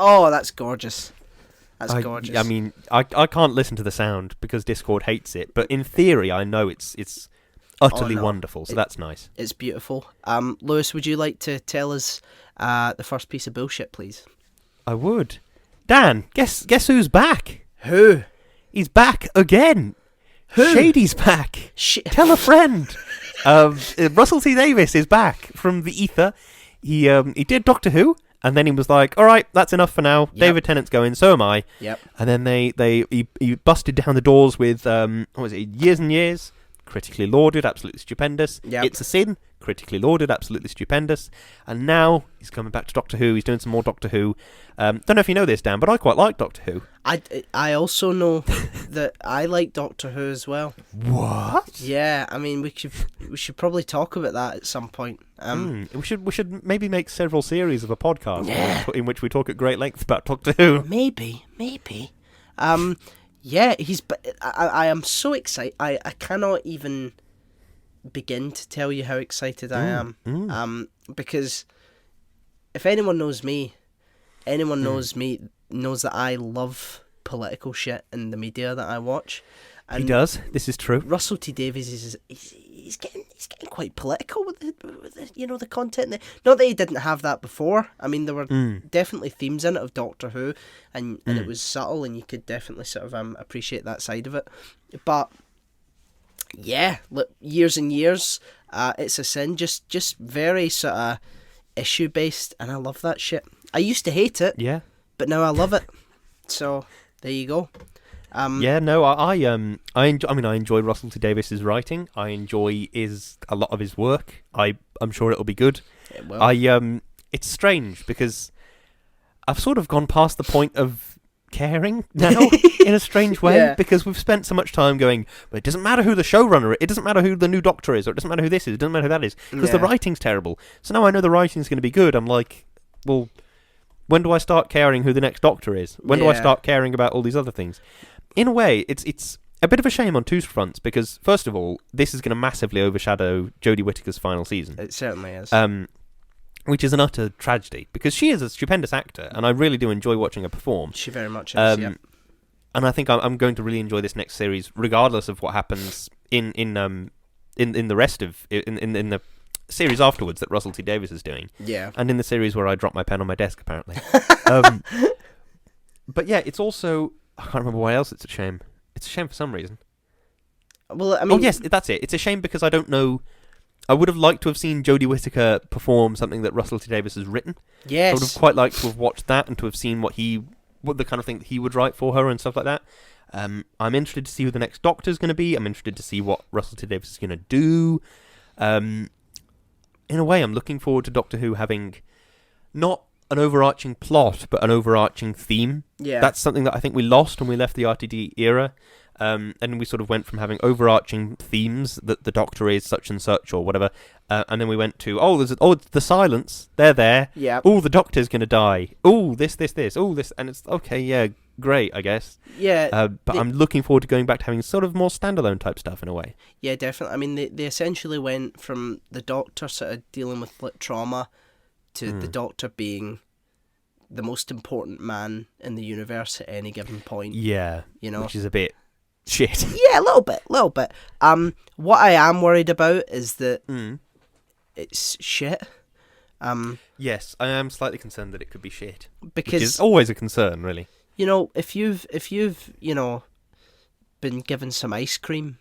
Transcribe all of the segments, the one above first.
Oh, that's gorgeous. That's gorgeous. I mean, I can't listen to the sound because Discord hates it, but in theory, I know it's utterly wonderful, so that's nice. It's beautiful. Lewis, would you like to tell us the first piece of bullshit, please? I would. Dan, guess who's back? Who? He's back again. Who? Shady's back. Tell a friend. Russell T Davies is back from the ether. He did Doctor Who, and then he was like, "All right, that's enough for now. Yep. David Tennant's going, so am I." Yep. And then he busted down the doors with what was it? Years and Years, critically lauded, absolutely stupendous. Yep. It's a Sin, critically lauded, absolutely stupendous. And now he's coming back to Doctor Who. He's doing some more Doctor Who. Don't know if you know this, Dan, but I quite like Doctor Who. I also know that I like Doctor Who as well. What? Yeah, I mean we should probably talk about that at some point. We should maybe make several series of a podcast in which we talk at great length about Doctor Who. Maybe. Yeah, I am so excited. I cannot even begin to tell you how excited I am. Because if anyone knows me, knows that I love political shit in the media that I watch. And he does. This is true. Russell T Davies he's getting quite political with the content. Not that he didn't have that before. I mean, there were definitely themes in it of Doctor Who, and it was subtle, and you could definitely sort of appreciate that side of it. But yeah, look, years and years, It's a Sin, just very sort of issue based, and I love that shit. I used to hate it, but now I love it. So there you go. I enjoy Russell T Davies's writing. I enjoy a lot of his work. I'm sure it'll be good. It will. It's strange because I've sort of gone past the point of caring now in a strange way, because we've spent so much time going, but it doesn't matter who the showrunner is, it doesn't matter who the new Doctor is, or it doesn't matter who this is, it doesn't matter who that is, because the writing's terrible. So now I know the writing's going to be good. I'm like, well, when do I start caring who the next Doctor is? When do I start caring about all these other things? In a way, it's a bit of a shame on two fronts, because first of all, this is going to massively overshadow Jodie Whittaker's final season. It certainly is. Which is an utter tragedy, because she is a stupendous actor, and I really do enjoy watching her perform. She very much is, And I think I'm going to really enjoy this next series, regardless of what happens in the rest of in the series afterwards that Russell T Davies is doing. Yeah. And in the series where I drop my pen on my desk, apparently. But yeah, it's also, I can't remember why else it's a shame. It's a shame for some reason. Well, I mean... Oh yes, that's it. It's a shame because I don't know... I would have liked to have seen Jodie Whittaker perform something that Russell T Davies has written. Yes. I would have quite liked to have watched that and to have seen what the kind of thing that he would write for her and stuff like that. I'm interested to see who the next Doctor's going to be. I'm interested to see what Russell T Davies is going to do. In a way, I'm looking forward to Doctor Who having not an overarching plot, but an overarching theme. Yeah. That's something that I think we lost when we left the RTD era. And we sort of went from having overarching themes that the Doctor is such and such or whatever, and then we went to the silence, they're there. Yeah. Oh, the Doctor's gonna die. Oh, this. Oh, this, and it's okay. Yeah, great, I guess. Yeah. But I'm looking forward to going back to having sort of more standalone type stuff in a way. Yeah, definitely. I mean, they essentially went from the Doctor sort of dealing with trauma to the Doctor being the most important man in the universe at any given point. Yeah. Which is a bit shit. Yeah, a little bit. What I am worried about is that it's shit. Yes, I am slightly concerned that it could be shit. Because which is always a concern, really. If you've been given some ice cream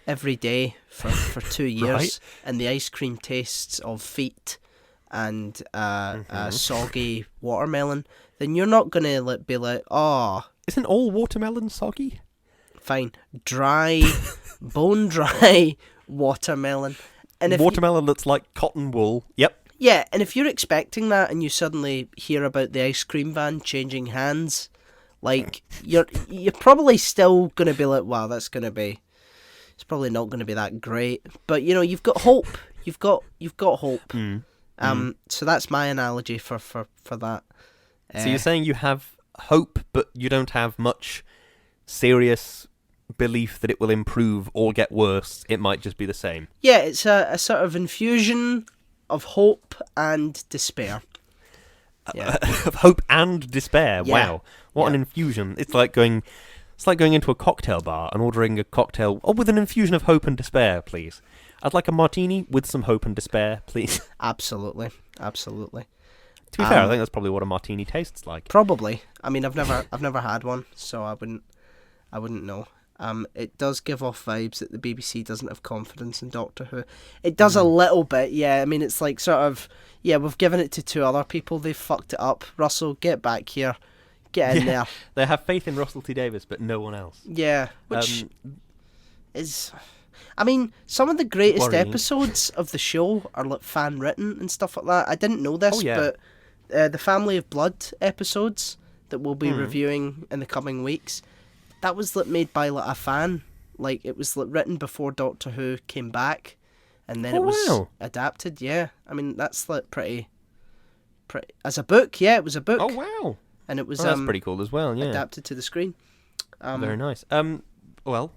every day for 2 years, right. And the ice cream tastes of feet and soggy watermelon, then you're not gonna be like, oh, isn't all watermelon soggy? Fine, dry, bone dry watermelon. And if watermelon looks like cotton wool. Yep. Yeah, and if you're expecting that and you suddenly hear about the ice cream van changing hands, like you're probably still gonna be like, wow, it's probably not gonna be that great. But you've got hope. You've got hope. So that's my analogy for that. So you're saying you have hope, but you don't have much serious belief that it will improve or get worse. It might just be the same. Yeah, it's a sort of infusion of hope and despair. of hope and despair. Yeah. Wow, what an infusion! It's like going into a cocktail bar and ordering a cocktail with an infusion of hope and despair, please. I'd like a martini with some hope and despair, please. Absolutely. To To be fair, I think that's probably what a martini tastes like. Probably. I mean, I've never had one, so I wouldn't know. It does give off vibes that the BBC doesn't have confidence in Doctor Who. It does a little bit, yeah. I mean, it's like sort of, yeah, we've given it to 2 other people. They've fucked it up. Russell, get back here. Get in there. They have faith in Russell T Davies, but no one else. Yeah, which is... I mean, some of the greatest episodes of the show are like fan written and stuff like that. I didn't know this, but the Family of Blood episodes that we'll be reviewing in the coming weeks, that was like made by like a fan. Like it was like written before Doctor Who came back, and then it was adapted. Yeah, I mean that's like pretty as a book. Yeah, it was a book. Oh wow! And it was that's pretty cool as well. Yeah, adapted to the screen. Very nice. Well,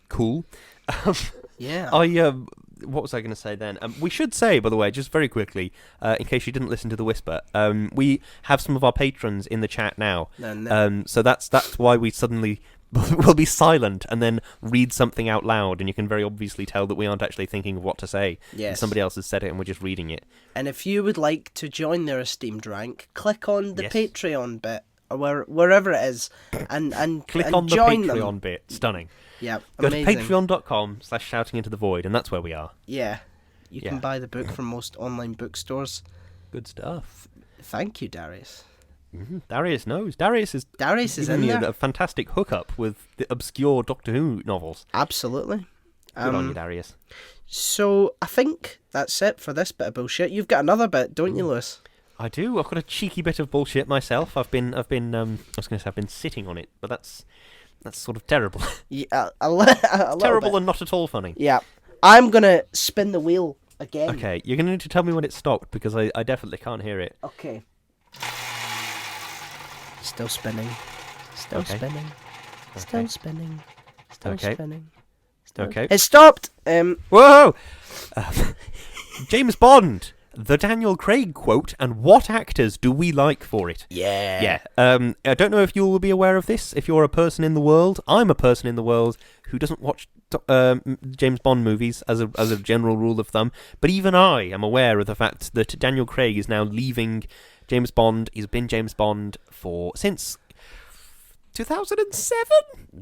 cool. Yeah. What was I going to say then? We should say, by the way, just very quickly, in case you didn't listen to the whisper, we have some of our patrons in the chat now. So that's why we suddenly will be silent and then read something out loud, and you can very obviously tell that we aren't actually thinking of what to say. Yes. Somebody else has said it, and we're just reading it. And if you would like to join their esteemed rank, click on the Patreon bit, or wherever it is, and click and on the join Patreon them. bit. Stunning. Yeah, Go amazing. to patreon.com/shoutingintothevoid, and that's where we are. Yeah. You can buy the book from most online bookstores. Good stuff. Thank you, Darius. Mm-hmm. Darius knows. Darius is in there. A fantastic hookup with the obscure Doctor Who novels. Absolutely. Good on you, Darius. So I think that's it for this bit of bullshit. You've got another bit, don't you, Lewis? I do. I've got a cheeky bit of bullshit myself. I've been sitting on it, but that's sort of terrible. Yeah, terrible bit. And not at all funny. Yeah. I'm gonna spin the wheel again. Okay, you're gonna need to tell me when it stopped because I definitely can't hear it. Okay. Still spinning. Still spinning. Still spinning. Still spinning. Okay. It stopped. Whoa! James Bond. The Daniel Craig quote, and what actors do we like for it? Yeah. I don't know if you will be aware of this. If you're a person in the world, I'm a person in the world who doesn't watch James Bond movies as a general rule of thumb. But even I am aware of the fact that Daniel Craig is now leaving James Bond. He's been James Bond since 2007.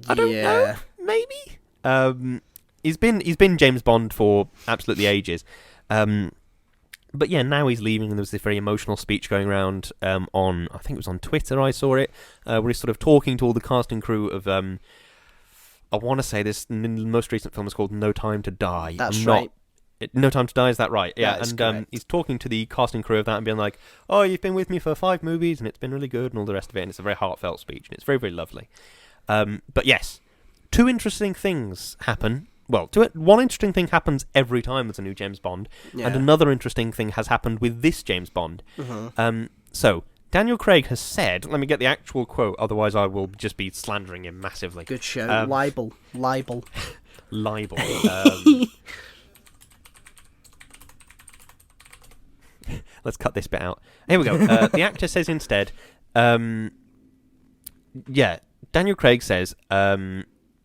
I don't know. Maybe. He's been James Bond for absolutely ages. But yeah, now he's leaving, and there was this very emotional speech going around on, I think it was on Twitter, I saw it, where he's sort of talking to all the cast and crew of, I want to say this, the most recent film is called No Time to Die. That's right. No Time to Die, is that right? Yeah, and he's talking to the cast and crew of that and being like, oh, you've been with me for 5 movies, and it's been really good, and all the rest of it, and it's a very heartfelt speech, and it's very, very lovely. But yes, 2 interesting things happen. Well, one interesting thing happens every time there's a new James Bond, and another interesting thing has happened with this James Bond. Mm-hmm. So, Daniel Craig has said, let me get the actual quote, otherwise I will just be slandering him massively. Good show. Libel. Libel. Let's cut this bit out. Here we go. The actor says instead, Daniel Craig says,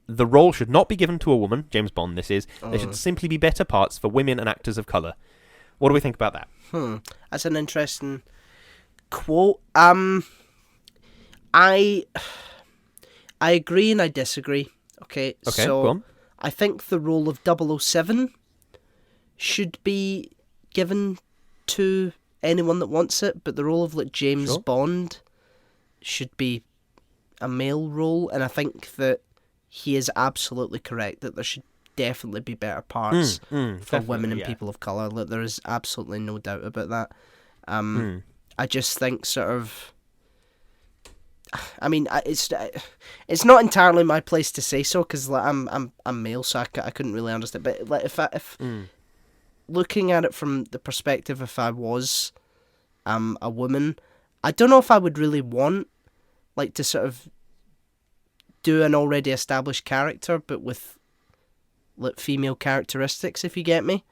the role should not be given to a woman, James Bond this is. There should simply be better parts for women and actors of colour. What do we think about that? That's an interesting quote. I agree and I disagree. Okay, so go on. I think the role of 007 should be given to anyone that wants it, but the role of like James Bond should be a male role, and I think that he is absolutely correct that there should definitely be better parts for women and people of colour. Like, there is absolutely no doubt about that. I just think sort of... I mean, it's not entirely my place to say so, because like, I'm male, so I couldn't really understand. But like, if looking at it from the perspective, if I was a woman, I don't know if I would really want like to sort of do an already established character, but with like female characteristics, if you get me.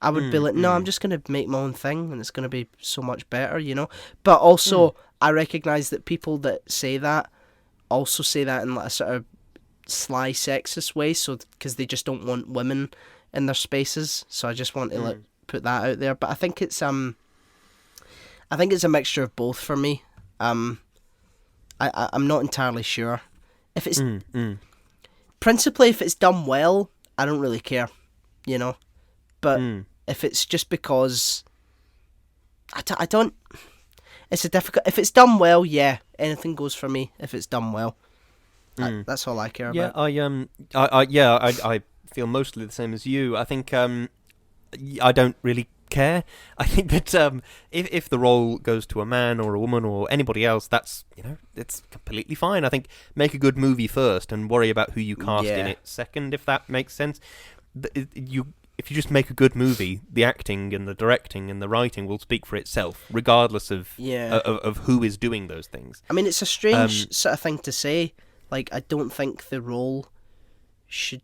I would be like, no, I'm just going to make my own thing, and it's going to be so much better, you know. But also, I recognise that people that say that also say that in like a sort of sly, sexist way, so because they just don't want women in their spaces. So I just want to like put that out there. But I think it's a mixture of both for me. I'm not entirely sure if it's principally if it's done well. I don't really care, you know. But if it's just because I don't, it's a difficult. If it's done well, yeah, anything goes for me. If it's done well, that's all I care about. I feel mostly the same as you. I think I don't really care. I think that if the role goes to a man or a woman or anybody else, that's, you know, it's completely fine. I think make a good movie first and worry about who you cast in it second, if that makes sense. If you just make a good movie, the acting and the directing and the writing will speak for itself, regardless of who is doing those things. I mean, it's a strange sort of thing to say. Like, I don't think the role should.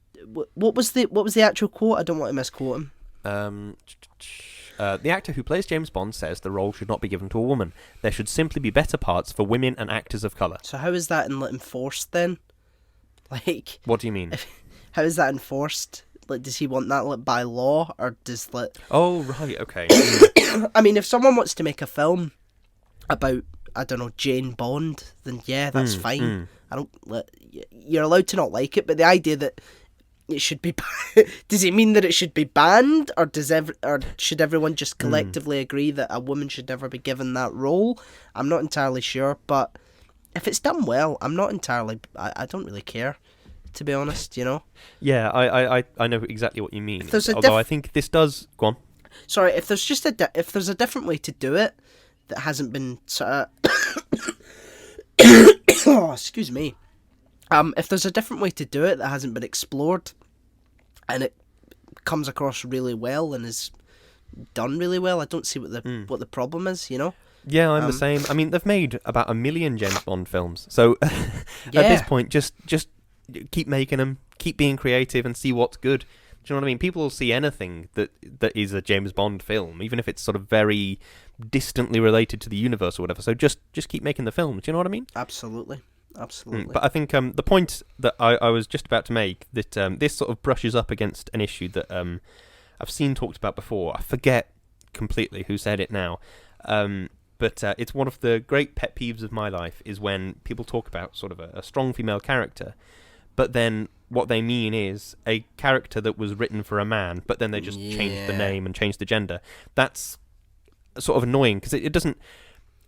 What was the actual quote? I don't want to misquote him. The actor who plays James Bond says the role should not be given to a woman. There should simply be better parts for women and actors of colour. So how is that enforced then? Like, what do you mean? How is that enforced? Like, does he want that like by law, or does like? Oh right, okay. I mean, if someone wants to make a film about, I don't know, Jane Bond, then yeah, that's fine. I don't. You're allowed to not like it, but the idea that it should be, does it mean that it should be banned, or should everyone just collectively agree that a woman should never be given that role? I'm not entirely sure, but if it's done well, I'm not entirely. I don't really care, to be honest, you know. Yeah, I know exactly what you mean. Although I think this does go on. Sorry, if there's just if there's a different way to do it that hasn't been sort of oh, excuse me. If there's a different way to do it that hasn't been explored, and it comes across really well and is done really well, I don't see what the problem is, you know. Yeah, I'm the same. I mean, they've made about 1 million James Bond films, so at this point, just keep making them, keep being creative, and see what's good. Do you know what I mean? People will see anything that is a James Bond film, even if it's sort of very distantly related to the universe or whatever. So just keep making the films. Do you know what I mean? Absolutely. But I think the point that I was just about to make, that this sort of brushes up against an issue that I've seen talked about before. I forget completely who said it now. But it's one of the great pet peeves of my life is when people talk about sort of a strong female character, but then what they mean is a character that was written for a man, but then they just changed the name and changed the gender. That's sort of annoying, because it doesn't...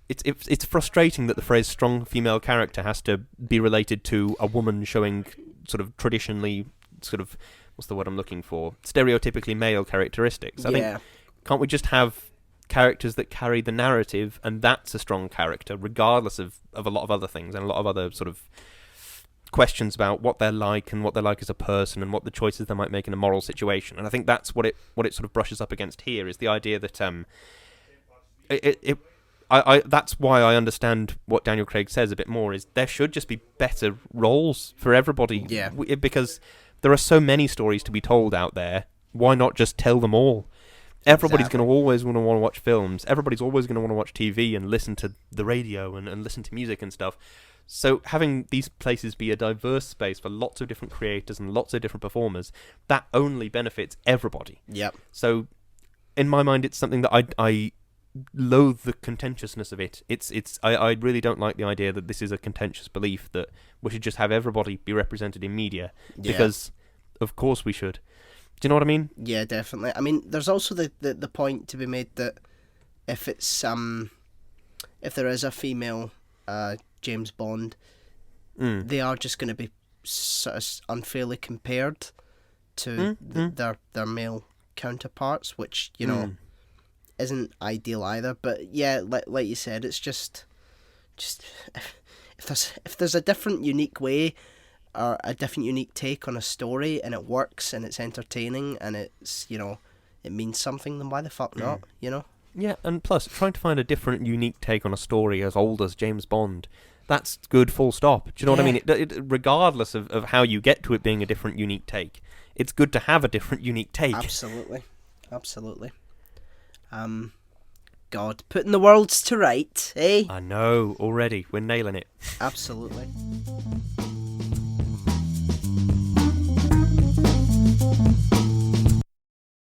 It's frustrating that the phrase strong female character has to be related to a woman showing sort of traditionally, sort of, what's the word I'm looking for? Stereotypically male characteristics. I think, can't we just have characters that carry the narrative, and that's a strong character, regardless of a lot of other things and a lot of other sort of questions about what they're like and what they're like as a person and what the choices they might make in a moral situation. And I think that's what it sort of brushes up against here, is the idea that that's why I understand what Daniel Craig says a bit more, is there should just be better roles for everybody. Yeah. Because there are so many stories to be told out there. Why not just tell them all? Everybody's going to always want to watch films. Everybody's always going to want to watch TV and listen to the radio and listen to music and stuff. So having these places be a diverse space for lots of different creators and lots of different performers, that only benefits everybody. Yep. So in my mind, it's something that I loathe the contentiousness of it. I really don't like the idea that this is a contentious belief that we should just have everybody be represented in media, because of course we should. Do you know what I mean? Yeah, definitely. I mean, there's also the point to be made that if it's if there is a female James Bond, they are just going to be sort of unfairly compared to their male counterparts, which, you know, isn't ideal either. But yeah, like you said, it's just if there's a different, unique way or a different, unique take on a story, and it works and it's entertaining and it's, you know, it means something, then why the fuck not? You know? Yeah, and plus trying to find a different, unique take on a story as old as James Bond, that's good, full stop. Do you know what I mean? It, regardless of how you get to it being a different, unique take, it's good to have a different, unique take. Absolutely. absolutely. God, putting the worlds to right, eh? I know, already. We're nailing it. Absolutely.